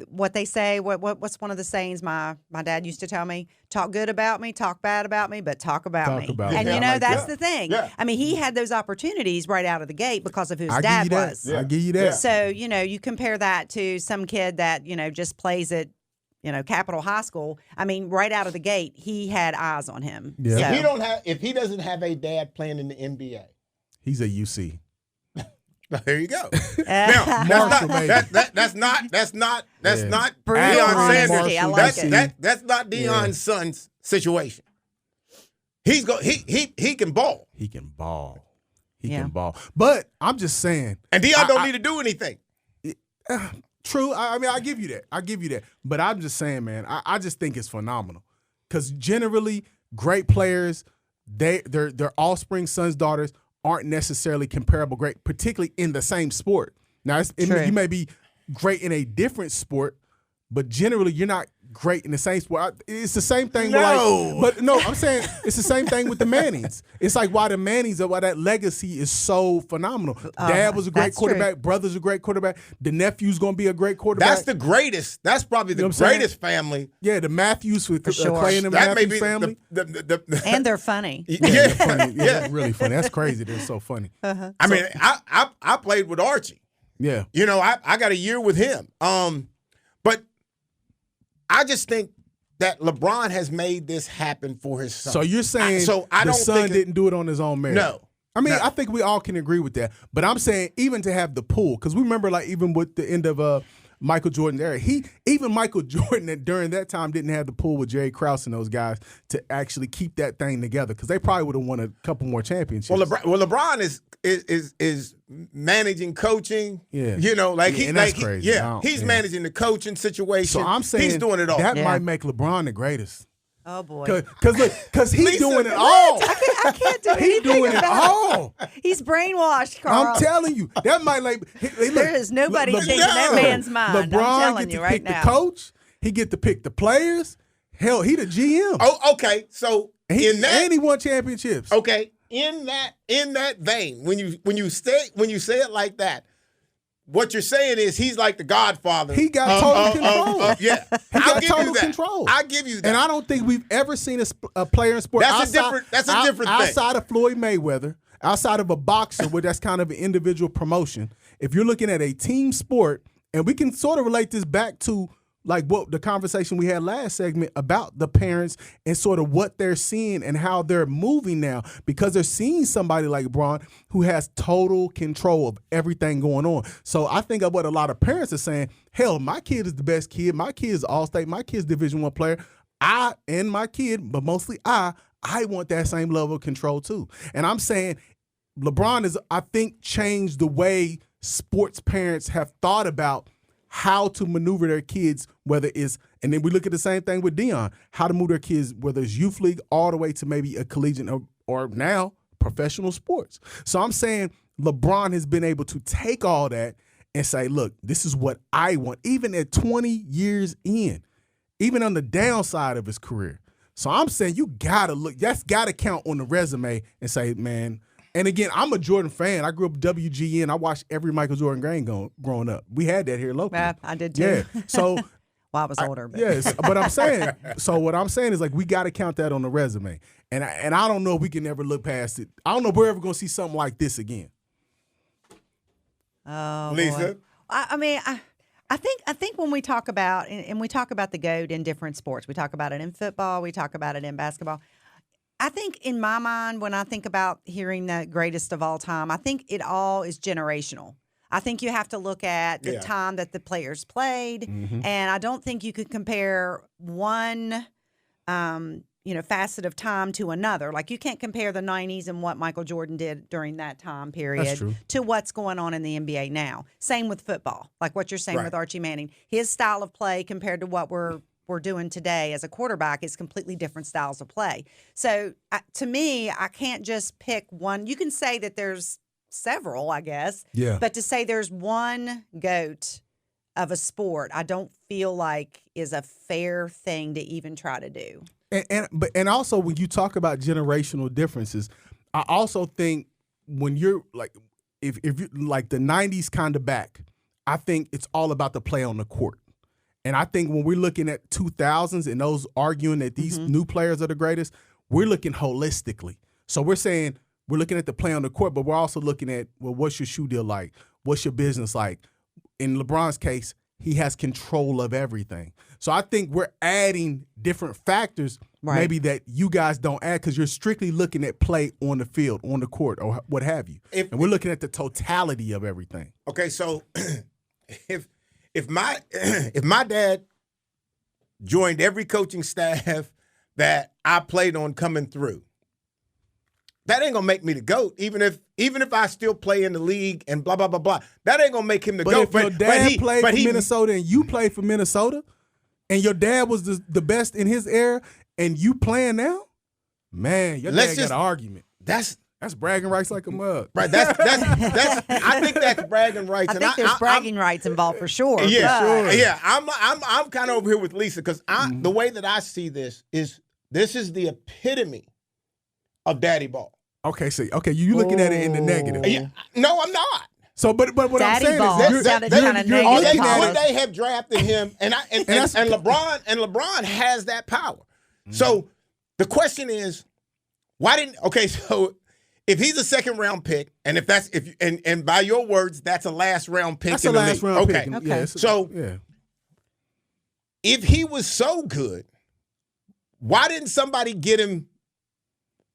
what they say. What's one of the sayings my dad used to tell me? Talk good about me, talk bad about me, but talk about me. And that's the thing. Yeah. I mean, he had those opportunities right out of the gate because of who his dad was. Yeah. I give you that. So you compare that to some kid that just plays at Capitol High School. I mean, right out of the gate, he had eyes on him. Yeah. So. If he doesn't have a dad playing in the NBA, he's a UC. There you go. Now, that's not Deion Sanders. I like it. That's not Deion's son's situation. He can ball. He can ball. He can ball. But I'm just saying. And Deion don't need to do anything. True. I mean, I give you that. But I'm just saying, man, I just think it's phenomenal. Because generally, great players, their offspring, sons, daughters, aren't necessarily comparable great, particularly in the same sport. Now, you may be great in a different sport, but generally you're not great in the same sport. It's the same thing. No. But no, I'm saying it's the same thing with the Mannings. It's like why the Mannings, why that legacy is so phenomenal. Dad was a great that's quarterback. true. Brother's a great quarterback. The nephew's going to be a great quarterback. That's the greatest. That's probably the greatest family. Yeah, the Matthews with sure. Clay and the That may Matthews be family. And they're funny. They're funny. Yeah, really funny. That's crazy. They're so funny. I mean, I played with Archie. Yeah. You know, I got a year with him. But I just think that LeBron has made this happen for his son. So you're saying I the don't son think didn't do it on his own merit? No. I mean, No. I think we all can agree with that. But I'm saying even to have the pull, because we remember like even with the end of Michael Jordan's era, even Michael Jordan during that time didn't have the pull with Jerry Krause and those guys to actually keep that thing together because they probably would have won a couple more championships. Well, LeBron is managing coaching. Yeah. You know, like Yeah, and that's crazy. he's managing the coaching situation. So I'm saying he's doing it all. That Yeah. might make LeBron the greatest. Oh boy. Because he's Lisa, doing it all. I can't do He's anything doing it about all. He's brainwashed, Carl. I'm telling you, that might like. Hey, look, There is nobody changing that man's mind. I'm LeBron telling get you to right pick now. the coach. He get to pick the players. Hell, he the GM. Oh, okay. So and in he won championships. okay, in that vein, when you say it like that, what you're saying is he's like the Godfather. He got total control. Yeah, He I'll got give you total that. control. I'll give you that. And I don't think we've ever seen a player in sport. That's a different thing. Outside of Floyd Mayweather, outside of a boxer, where that's kind of an individual promotion. If you're looking at a team sport, and we can sort of relate this back to like what the conversation we had last segment about the parents and sort of what they're seeing and how they're moving now because they're seeing somebody like LeBron who has total control of everything going on. So I think of what a lot of parents are saying, hell, my kid is the best kid. My kid is All-State. My kid's Division I player. I and my kid, but mostly I want that same level of control too. And I'm saying LeBron is, I think, changed the way sports parents have thought about how to maneuver their kids, whether it's, and then we look at the same thing with Deion, how to move their kids, whether it's youth league all the way to maybe a collegiate or now professional sports. So I'm saying LeBron has been able to take all that and say, look, this is what I want, even at 20 years in, even on the downside of his career. So I'm saying you got to look, that's got to count on the resume and say, man. And again, I'm a Jordan fan. I grew up WGN. I watched every Michael Jordan game growing up. We had that here locally. Yeah, I did too. Yeah. So well, I was older. But. yes, but I'm saying. So what I'm saying is like we got to count that on the resume. And I don't know if we can ever look past it. I don't know if we're ever going to see something like this again. Oh, Lisa? boy. I think when we talk about and we talk about the GOAT in different sports, we talk about it in football, we talk about it in basketball. I think in my mind, when I think about hearing the greatest of all time, I think it all is generational. I think you have to look at the time that the players played, and I don't think you could compare one, facet of time to another. Like you can't compare the 90s and what Michael Jordan did during that time period to what's going on in the NBA now. Same with football, like what you're saying with Archie Manning. His style of play compared to what we're doing today as a quarterback is completely different styles of play. So to me, I can't just pick one. You can say that there's several, I guess. Yeah. But to say there's one GOAT of a sport, I don't feel like is a fair thing to even try to do. And also when you talk about generational differences, I also think when you're like, if you like the 90s kind of back, I think it's all about the play on the court. And I think when we're looking at 2000s and those arguing that these new players are the greatest, we're looking holistically. So we're saying we're looking at the play on the court, but we're also looking at, well, what's your shoe deal like? What's your business like? In LeBron's case, he has control of everything. So I think we're adding different factors maybe that you guys don't add because you're strictly looking at play on the field, on the court, or what have you. And we're looking at the totality of everything. Okay, so if my dad joined every coaching staff that I played on coming through, that ain't gonna make me the GOAT. Even if I still play in the league and blah blah blah blah, that ain't gonna make him the GOAT. If your dad played for Minnesota and you played for Minnesota, and your dad was the best in his era, and you playing now, man, your dad got an argument. That's bragging rights like a mug. Right. That's. I think that's bragging rights. I think there's bragging rights involved for sure. Yeah, but- sure. Yeah. I'm kind of over here with Lisa because the way that I see this is the epitome of daddy ball. Okay, so you looking at it in the negative. Yeah. No, I'm not. So, but what Daddy I'm saying ball is, sounded kinda Or negative, would Hollis. they have drafted him? And LeBron has that power. So the question is, why didn't? Okay, so if he's a second round pick, and and by your words, that's a last round pick. that's in a the last league. round Okay. pick. Okay. Yeah, So if he was so good, why didn't somebody get him?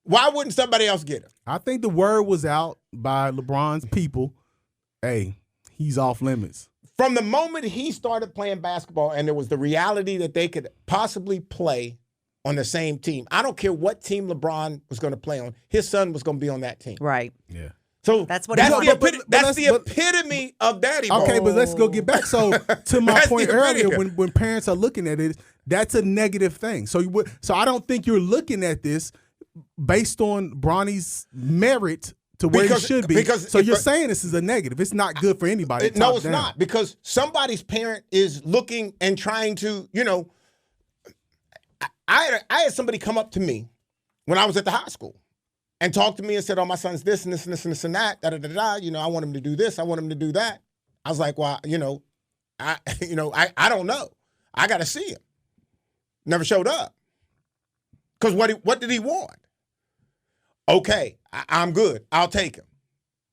Why wouldn't somebody else get him? I think the word was out by LeBron's people. Hey, he's off limits. From the moment he started playing basketball and there was the reality that they could possibly play on the same team, I don't care what team LeBron was going to play on, his son was going to be on that team. Right. Yeah. So That's what he wanted. that's the epitome of daddy ball. Okay, but let's go get back. So to my That's point the earlier, video. when parents are looking at it, that's a negative thing. So I don't think you're looking at this based on Bronny's merit to where he should be. So you're saying this is a negative. It's not good for anybody. No, it's not, because somebody's parent is looking and trying to, I had somebody come up to me when I was at the high school and talk to me and said, "Oh, my son's this and this and this and this and that, da da da da. I want him to do this. I want him to do that." I was like, "Well, I don't know. I got to see him." Never showed up. Because what did he want? Okay, I'm good. I'll take him.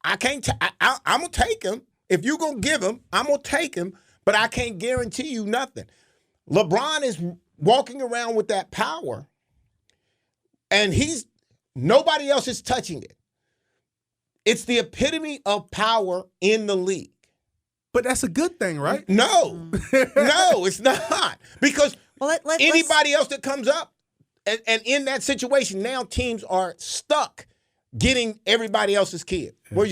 I can't. I'm gonna take him. If you're gonna give him, I'm gonna take him. But I can't guarantee you nothing. LeBron is walking around with that power, and nobody else is touching it. It's the epitome of power in the league. But that's a good thing, right? No, no, it's not, because anybody else that comes up and in that situation, now teams are stuck getting everybody else's kid. Well,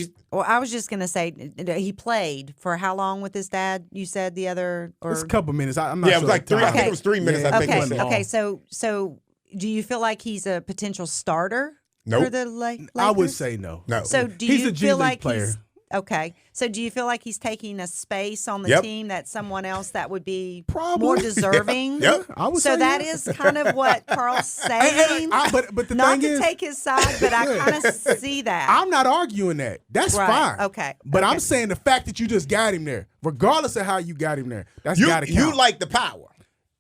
I was just going to say, he played for how long with his dad? You said the other? Or? It's a couple minutes. I'm not Yeah, sure. it was like 3. I Okay. think it was 3 minutes. Yeah. I think. he said. Okay. So do you feel like he's a potential starter Nope. for the Lakers? I would say no. No. So do He's you a G feel League like player. he's okay? So do you feel like he's taking a space on the Yep. team that someone else that would be Probably. more deserving? Yep. I would So say that yeah. is kind of what Carl's saying. But the Not thing to is, take his side, but I kind of see that. I'm not arguing that. That's Right. fine. Okay. But Okay. I'm saying the fact that you just got him there, regardless of how you got him there, that's You gotta count. like the power.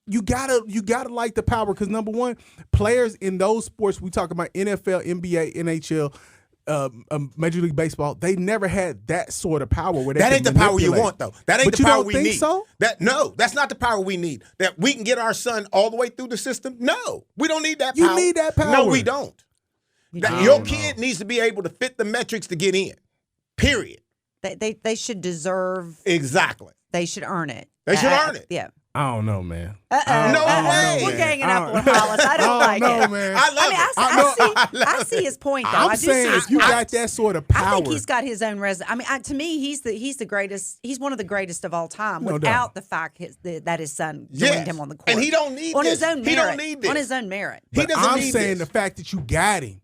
You gotta like the power, because number one, players in those sports we talk about, NFL, NBA, NHL, Major League Baseball, they never had that sort of power. Where they That can ain't the power you manipulate. want, though. That ain't But the you power don't we think need. so? No, that's not the power we need. That we can get our son all the way through the system. No, we don't need that You power. need that power. No, we don't. don't. Your kid needs to be able to fit the metrics to get in. Period. They should deserve. Exactly. They should earn it. They should earn it. Yeah. I don't know, man. No way. We're ganging up on I Hollis. I don't like know, it. man. I love it. I see his point though. I'm I do saying see his if you point. got that sort of power, I think he's got his own resume. I mean, to me, he's the greatest. He's one of the greatest of all time. No without doubt. the fact that his son Yes. joined him on the court, And he don't need on this. his own merit. He don't need this. On his own merit. He But doesn't I'm need saying this. the fact that you got him,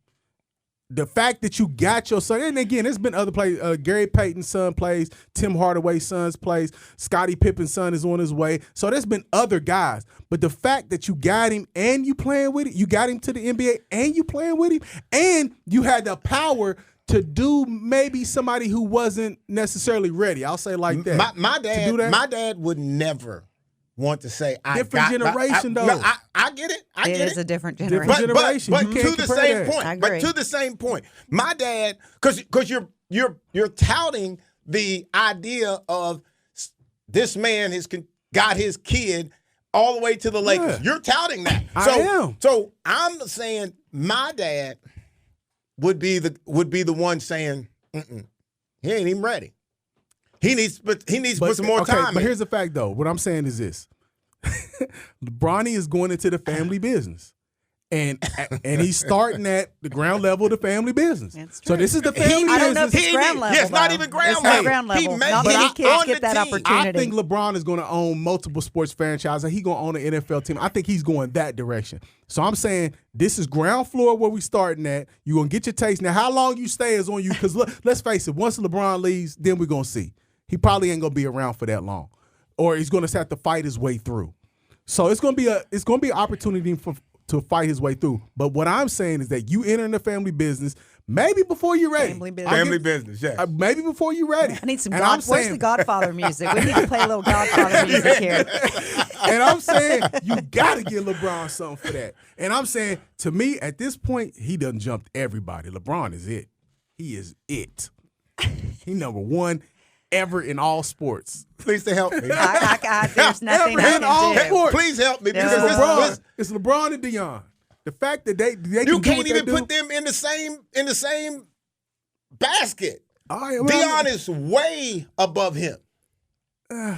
the fact that you got your son, and again, there's been other plays. Gary Payton's son plays, Tim Hardaway's son's plays, Scottie Pippen's son is on his way. So there's been other guys. But the fact that you got him and you playing with it, you got him to the NBA and you playing with him, and you had the power to do maybe somebody who wasn't necessarily ready. I'll say it like that. My To do that? dad would never want to say I Different generation, though. No, I get it. I It get is it. a different Different generation. generation. But You can't to the compare same that. point. I But agree. to the same point, my dad, because you're touting the idea of this man has got his kid all the way to the Lakers. Yeah. You're touting that. I So, am. So I'm saying my dad would be the one saying, he ain't even ready. He needs to put some more time But in. here's the fact, though. What I'm saying is this. Bronny is going into the family business. And he's starting at the ground level of the family business. That's So true. this is the family I don't know business. if it's ground level. Yes, not though. even ground It's level. not ground He level. made Not it many on kids the get that team. I opportunity. think LeBron is going to own multiple sports franchises. He's going to own an NFL team. I think he's going that direction. So I'm saying this is ground floor where we starting at. You're going to get your taste. Now, how long you stay is on you because let's face it, once LeBron leaves, then we're going to see. He probably ain't going to be around for that long. Or he's going to have to fight his way through. So it's going to be an opportunity to fight his way through. But what I'm saying is that you enter in the family business maybe before you're ready. Family business, yes. Maybe before you're ready. I need some And where's the Godfather music? We need to play a little Godfather music here. And I'm saying you got to give LeBron something for that. And I'm saying, to me, at this point, he done jumped everybody. LeBron is it. He is it. He number one ever in all sports. Please to help me. There's nothing I in all can do. sports. Please help me. No. Because It's LeBron and Deion. The fact that they you can can't do even what put them in the same basket. All right, well, Deion is way above him. No.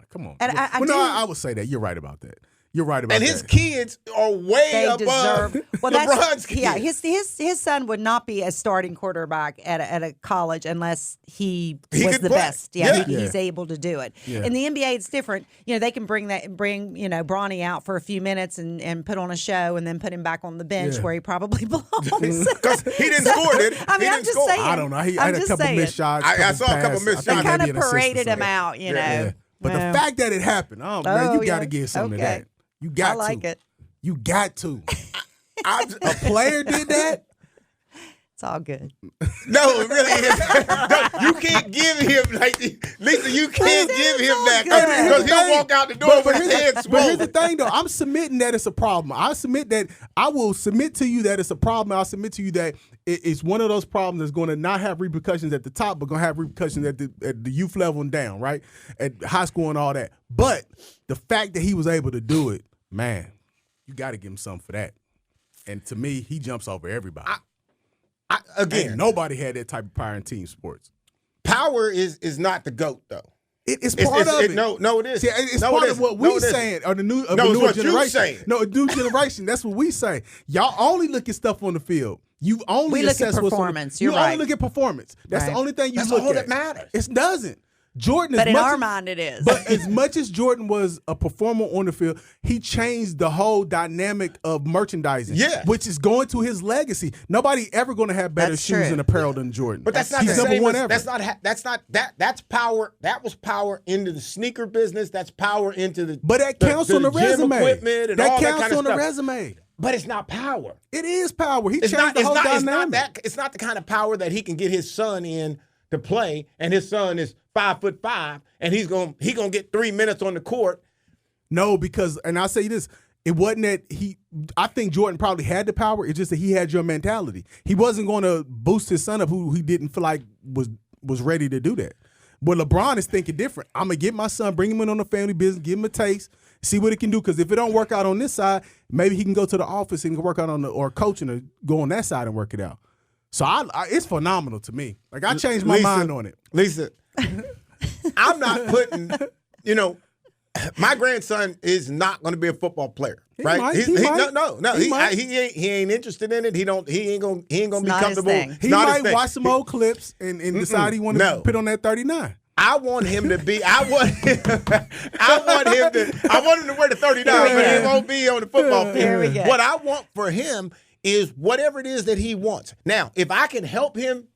Come on. And I no, do- I would say that. You're right about that. You're right about And that. his kids are way They above deserve. Well, LeBron's kids. yeah. His son would not be a starting quarterback at a college unless he was could the play. best. Yeah, Yeah. he's able to do it. Yeah. In the NBA, it's different. You know, they can bring Bronny out for a few minutes and put on a show and then put him back on the bench Yeah. where he probably belongs. Because he didn't score, did he? I mean, He I'm didn't just score. saying. I don't know. He I'm had a just couple saying. missed shots. I saw a couple missed They shots. kind Maybe of an assist or paraded him something. out, you know. Yeah. But Well, the fact that it happened, man, you got to yeah. give something to Okay. that. You got I like to. it. You got to. A player did that? It's all good. No, it really is. No, you can't give him Lisa. You can't give him that good. because he'll walk out the door with his head But here's the swollen. thing, though. I'm submitting that it's a problem. I will submit to you that it's a problem. I'll submit to you that it's one of those problems that's going to not have repercussions at the top, but going to have repercussions at the youth level and down, right? At high school and all that. But the fact that he was able to do it, man, you got to give him something for that. And to me, he jumps over everybody. Again, Ain't nobody had that type of power in team sports. power is not the GOAT, though. It's part of it. No, it is. See, it's No, part it of what isn't. No, we it isn't. saying, or the new No, it's newer what you generation. saying. No, a new generation. That's what we say. Y'all only look at stuff on the field. You only We look at assess what's performance. You You're right. only look at performance. That's the Right. only thing you That's look all at. that matters. It doesn't. Jordan, But as in much our as- mind, it is. But as much as Jordan was a performer on the field, he changed the whole dynamic of merchandising. Yeah. Which is going to his legacy. Nobody ever going to have better That's shoes true. and apparel than Jordan. But that's not He's the number same. one As, ever. that's power. That was power into the sneaker business. That's power into the. But that counts on the gym resume. equipment and That all counts kind of on the stuff. resume. But it's not power. It is power. He It's changed not. the whole It's not dynamic. that. It's not the kind of power that he can get his son in to play, and his son is 5'5", and he gonna get 3 minutes on the court. No, because, and I'll say this, it wasn't that I think Jordan probably had the power. It's just that he had your mentality. He wasn't going to boost his son up who he didn't feel like was ready to do that. But LeBron is thinking different. I'm going to get my son, bring him in on the family business, give him a taste, see what he can do. Because if it don't work out on this side, maybe he can go to the office and work out or coaching or go on that side and work it out. So it's phenomenal to me. Like, I changed my mind on it. Lisa, I'm not putting, my grandson is not going to be a football player, right? might, He's- he might. No. He He might. ain't interested in it. He ain't gonna be not his comfortable. thing. It's He not his might thing. watch some old clips and decide he want to No. put on that 39. I want him to be. I want him to wear the 39, but he won't be on the football field. There we go. What I want for him is whatever it is that he wants. Now, if I can help him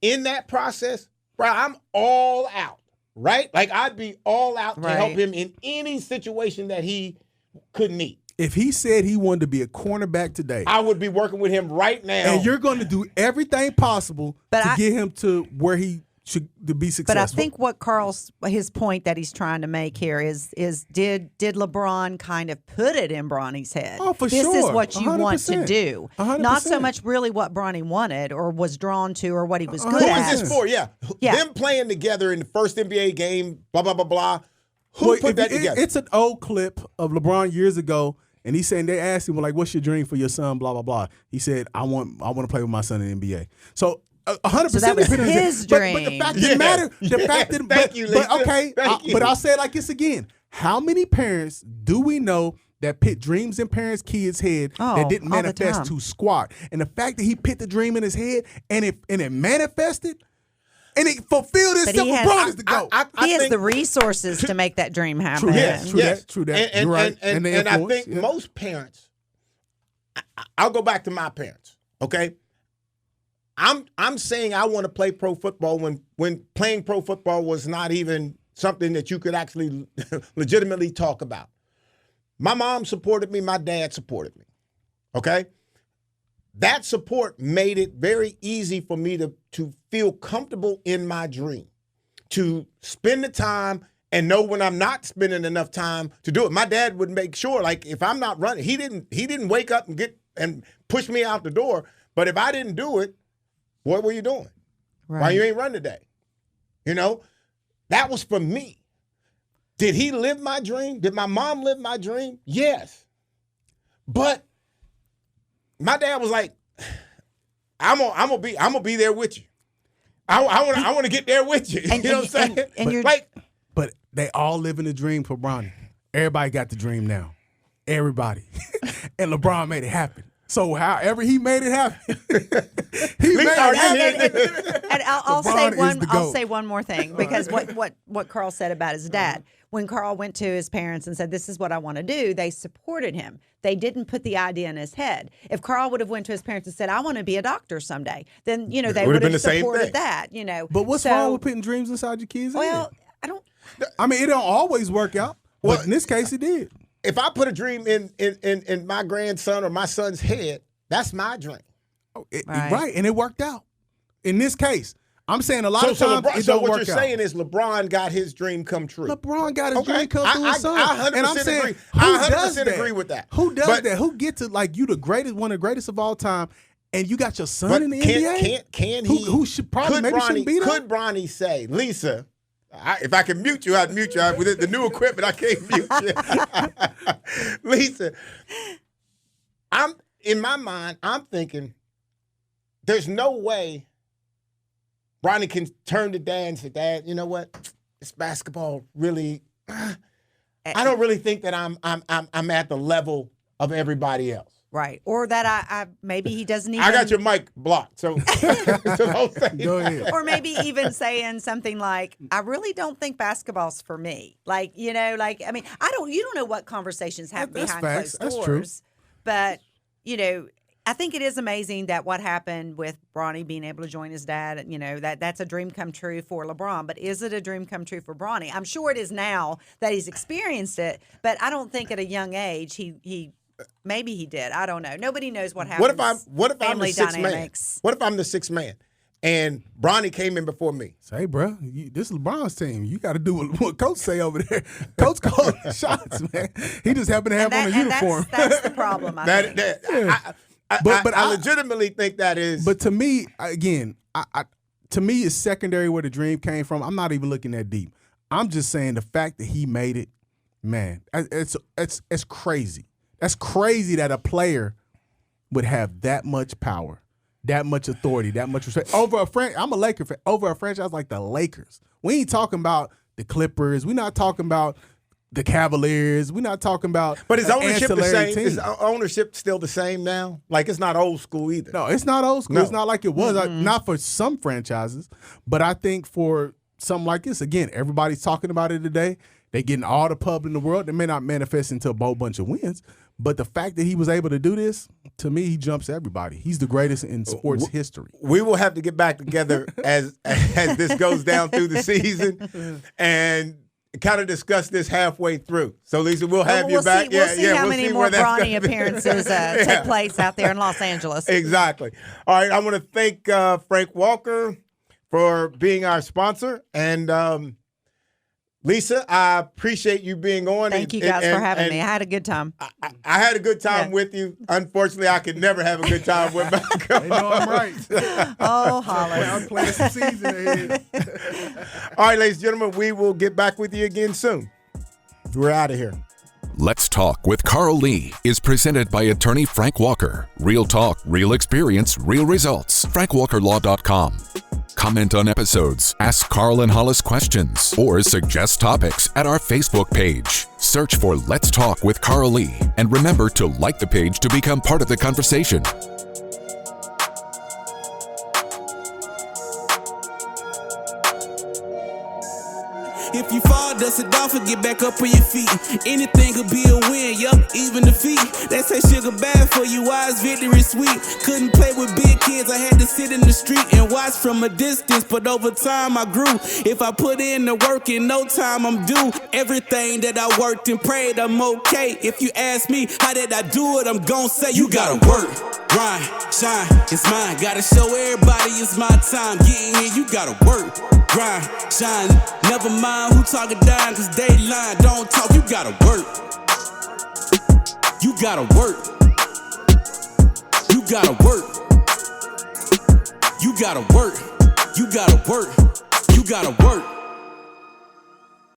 in that process, bro, I'm all out. Right? Like, I'd be all out to Right. help him in any situation that he could need. If he said he wanted to be a cornerback today, I would be working with him right now. and you're going to do everything possible to get him to where he should to be successful. But I think what his point that he's trying to make here is did LeBron kind of put it in Bronny's head? Oh, for this sure. is what you want to 100%. do. 100%. Not so much really what Bronny wanted or was drawn to or what he was good Who at. is this for? Yeah. Yeah. Them playing together in the first NBA game, blah, blah, blah, blah. Who Well, put that together? It's an old clip of LeBron years ago, and he's saying they asked him, well, like, what's your dream for your son? Blah blah blah. He said, I want to play with my son in the NBA. So 100%. So that was they put it in his But the dream. fact didn't matter. The Yeah. fact didn't. Thank you, Lisa. But okay. Thank you. But I'll say it like this again. How many parents do we know that put dreams in parents' kids' head that didn't manifest to squat? And the fact that he put the dream in his head and it manifested and it fulfilled itself, LeBron is the GOAT. He has the resources to make that dream happen. True that. And, You're right. And I think most parents, I'll go back to my parents, okay? I'm saying I want to play pro football when playing pro football was not even something that you could actually legitimately talk about. My mom supported me. My dad supported me, okay? That support made it very easy for me to feel comfortable in my dream, to spend the time and know when I'm not spending enough time to do it. My dad would make sure, like, if I'm not running, he didn't wake up and push me out the door. But if I didn't do it, what were you doing? Right. Why you ain't run today? You know, that was for me. Did he live my dream? Did my mom live my dream? Yes. But my dad was like, I'm gonna be there with you. I want to get there with you. You know what I'm saying? But they all live in the dream for Bronny. Everybody got the dream now. Everybody. And LeBron made it happen. So however he made it happen, he made it happen. And I'll say one more thing, because what Carl said about his dad. When Carl went to his parents and said, "This is what I want to do," they supported him. They didn't put the idea in his head. If Carl would have went to his parents and said, "I want to be a doctor someday," then they would have supported that. But what's wrong with putting dreams inside your kids' head? I mean, it don't always work out. But in this case, it did. If I put a dream in my grandson or my son's head, that's my dream. Right, and it worked out. In this case, I'm saying a lot of times it don't work out. So what you're saying is LeBron got his dream come true. LeBron got his dream come through his son. I 100% agree. I 100% agree with that. Who does that? Who gets to, like, you the greatest, one of the greatest of all time, and you got your son in the NBA? Can he? Who should probably maybe shouldn't be there? Could Bronny say, Lisa, if I can mute you, I'd mute you. With the new equipment, I can't mute you. Lisa, in my mind, I'm thinking there's no way Bronny can turn to Dad and say, "Dad, you know what? This basketball really, I don't really think that I'm at the level of everybody else." Right. Or that I maybe he doesn't even. I got your mic blocked, so don't say Go ahead. Or maybe even saying something like, "I really don't think basketball's for me." Like, you know, like, I mean, you don't know what conversations happen behind closed doors. That's true. But, you know, I think it is amazing that what happened with Bronny being able to join his dad, you know, that's a dream come true for LeBron. But is it a dream come true for Bronny? I'm sure it is now that he's experienced it, but I don't think at a young age he maybe he did. I don't know. Nobody knows what happens. What if I'm the sixth man? What if I'm the sixth man and Bronny came in before me? Say, bro, this is LeBron's team. You got to do what Coach say over there. Coach calls shots, man. He just happened to have on a uniform. That's the problem. I legitimately think that is. But to me, again, to me, it's secondary where the dream came from. I'm not even looking that deep. I'm just saying the fact that he made it, man, it's crazy. That's crazy that a player would have that much power, that much authority, that much respect over a franchise. I'm a Laker fan. Over a franchise like the Lakers. We ain't talking about the Clippers. We're not talking about the Cavaliers. We're not talking about. But is ownership the same? Team. Is ownership still the same now? Like, it's not old school either. No, it's not old school. No. It's not like it was. Not for some franchises, but I think for something like this, again, everybody's talking about it today. They're getting all the pub in the world. They may not manifest into a whole bunch of wins, but the fact that he was able to do this, to me, he jumps everybody. He's the greatest in sports history. We will have to get back together as this goes down through the season and kind of discuss this halfway through. So, Lisa, we'll have you back. We'll see how many more Bronny appearances take place out there in Los Angeles. Exactly. All right, I want to thank Frank Walker for being our sponsor. And Lisa, I appreciate you being on. Thank you guys for having me. I had a good time. I had a good time with you. Unfortunately, I could never have a good time with Malcolm. They know I'm right. Oh, Hollis. I'm playing some season ahead. All right, ladies and gentlemen, we will get back with you again soon. We're out of here. Let's Talk with Carl Lee is presented by attorney Frank Walker. Real talk, real experience, real results. FrankWalkerLaw.com. Comment on episodes, ask Carl and Hollis questions, or suggest topics at our Facebook page. Search for Let's Talk with Carl Lee, and remember to like the page to become part of the conversation. If you fall, dust it off and get back up on your feet. Anything could be a win, yup, even defeat. They say sugar bad for you, why is victory sweet? Couldn't play with big kids, I had to sit in the street and watch from a distance, but over time I grew. If I put in the work, in no time I'm due. Everything that I worked and prayed, I'm okay. If you ask me, how did I do it, I'm gon' say, you gotta work, grind, shine, it's mine. Gotta show everybody it's my time. Getting here, you gotta work, grind, shine, never mind who talking down, cause they lying. Don't talk, you gotta work. You gotta work. You gotta work. You gotta work. You gotta work. You gotta work.